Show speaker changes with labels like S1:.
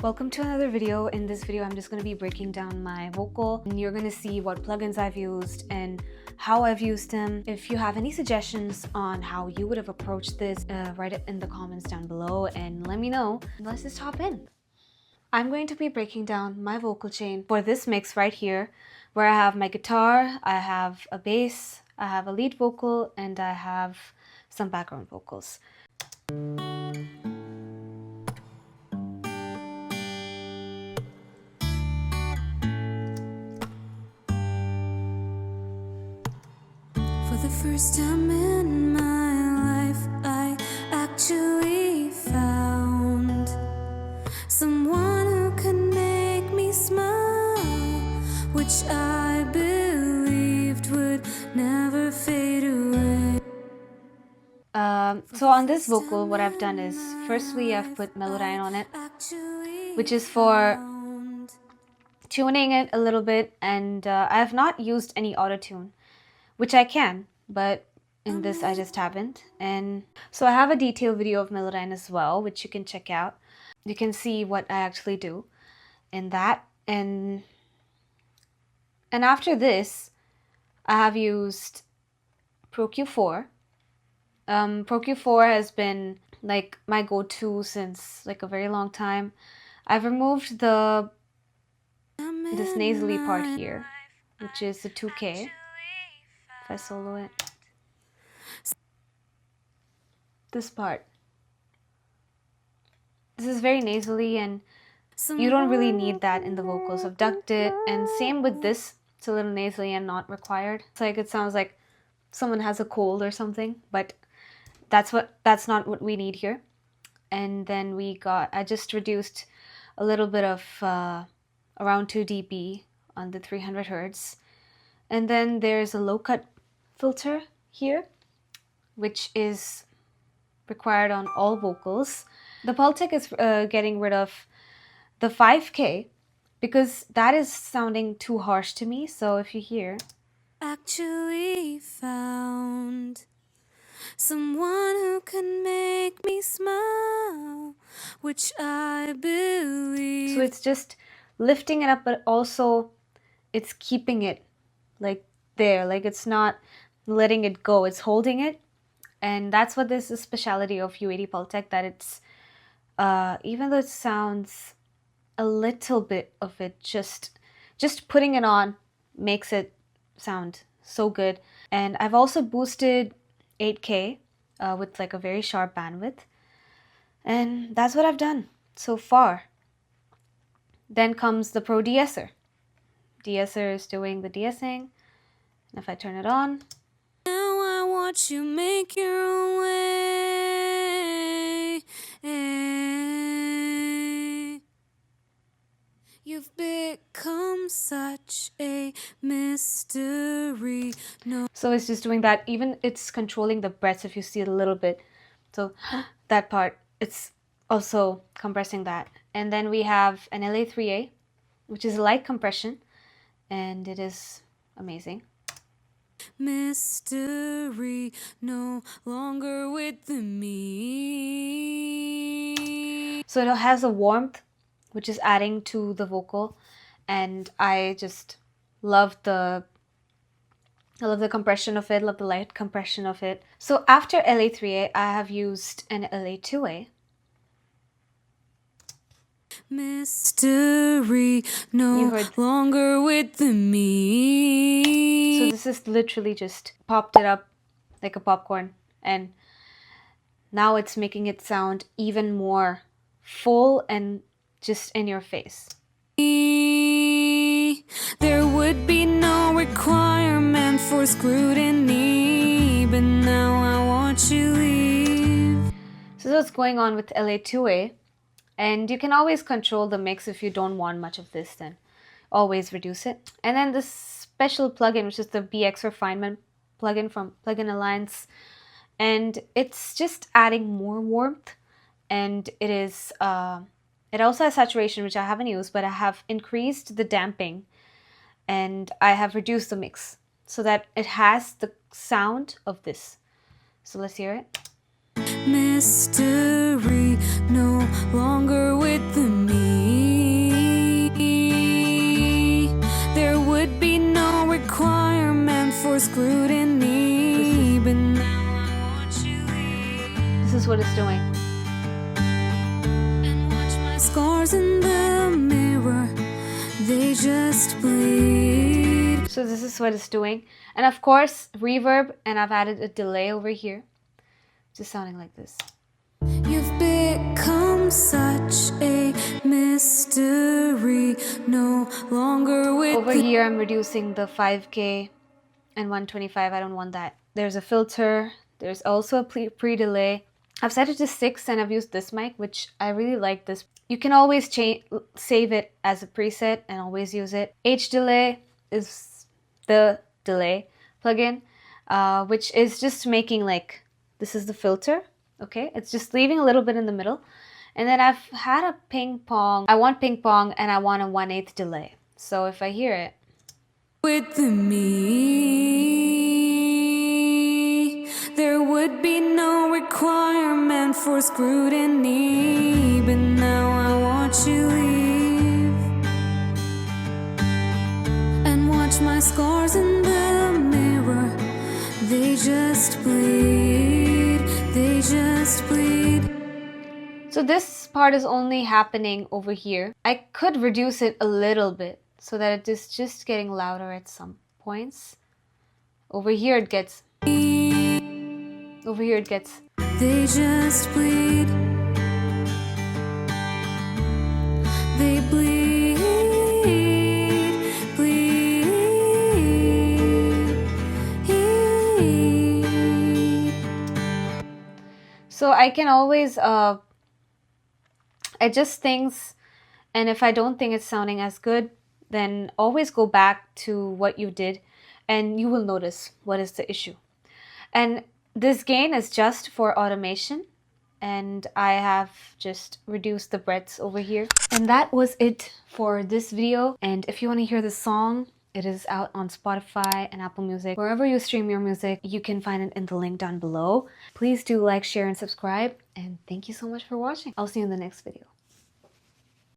S1: Welcome to another video. In this video, I'm just going to be breaking down my vocal, and you're going to see what plugins I've used and how I've used them. If you have any suggestions on how you would have approached this, write it in the comments down below and let me know. Let's just hop in. I'm going to be breaking down my vocal chain for this mix right here, where I have my guitar, I have a bass, I have a lead vocal, and I have some background vocals.
S2: For the first time in my life, I actually found someone who could make me smile, which I believed would never fade away.
S1: So on this vocal, what I've done is, firstly, I've put Melodyne on it, which is for tuning it a little bit, and I have not used any auto-tune, which I can, but in this I just haven't. And so I have a detailed video of Melodyne as well, which you can check out. You can see what I actually do in that. And after this, I have used Pro Q4. Pro Q4 has been like my go-to since like a very long time. I've removed this nasally part here, which is the 2K. If I solo it, this part, this is very nasally and you don't really need that in the vocals. I've ducked it, and same with this, it's a little nasally and not required. It's like it sounds like someone has a cold or something, but that's not what we need here. And then I just reduced a little bit of around 2 dB on the 300 Hertz. And then there's a low cut filter here, which is required on all vocals. The Pultec is getting rid of the 5K because that is sounding too harsh to me. So if you hear,
S2: Actually found someone who can make me smile, which I believe.
S1: so it's just lifting it up, but also it's keeping it like there, like it's not letting it go, it's holding it. And that's what this is, speciality of U80 Pultec, that it's even though it sounds a little bit of it, just putting it on makes it sound so good. And I've also boosted 8K with like a very sharp bandwidth, and that's what I've done so far. Then comes the Pro De-esser. De-esser is doing the de-essing. And if I turn it on,
S2: Now I watch you make your own way. You've become such a mystery. No.
S1: so it's just doing that. Even it's controlling the breaths if you see it a little bit. So that part, it's also compressing that. And then we have an LA3A, which is a light compression, and it is amazing.
S2: Mystery no longer with me.
S1: So it has a warmth, which is adding to the vocal, and I just love the compression of it, love the light compression of it. So after LA3A, I have used an LA2A.
S2: Mystery no longer with me.
S1: So this is literally just popped it up like a popcorn, and now it's making it sound even more full and just in your face.
S2: There would be no requirement for scrutiny, but now I want you leave.
S1: So that's what's going on with LA2A. And you can always control the mix. If you don't want much of this, then always reduce it. And then this special plugin, which is the BX Refinement plugin from Plugin Alliance, and it's just adding more warmth. And it is it also has saturation, which I haven't used, but I have increased the damping and I have reduced the mix so that it has the sound of this. So let's hear it.
S2: Mystery no longer with me. scrutiny, but now I want you leave.
S1: This is what it's doing.
S2: And watch my scars in the mirror, they just bleed.
S1: So this is what it's doing. And of course, reverb, and I've added a delay over here. Just sounding like this.
S2: You've become such a mystery, no longer with
S1: Over here, I'm reducing the 5K and 125. I don't want that. There's a filter. There's also a pre-delay. I've set it to 6 and I've used this mic, which I really like this. You can always save it as a preset and always use it. H delay is the delay plugin, which is just making like, this is the filter. Okay, it's just leaving a little bit in the middle. And then I've had a ping pong. I want ping pong and I want a 1/8 delay. So if I hear it.
S2: with me, there would be no requirement for scrutiny, but now I want you leave. And watch my scars in the mirror, they just bleed, they just bleed.
S1: So this part is only happening over here. I could reduce it a little bit so that it is just getting louder at some points. Over here it gets. Over here it gets.
S2: They just bleed. They bleed, bleed.
S1: So I can always adjust things, and if I don't think it's sounding as good, then always go back to what you did and you will notice what is the issue. And this gain is just for automation, and I have just reduced the breadths over here. And that was it for this video. And if you want to hear the song, it is out on Spotify and Apple Music. Wherever you stream your music, you can find it in the link down below. Please do like, share, and subscribe. And thank you so much for watching. I'll see you in the next video.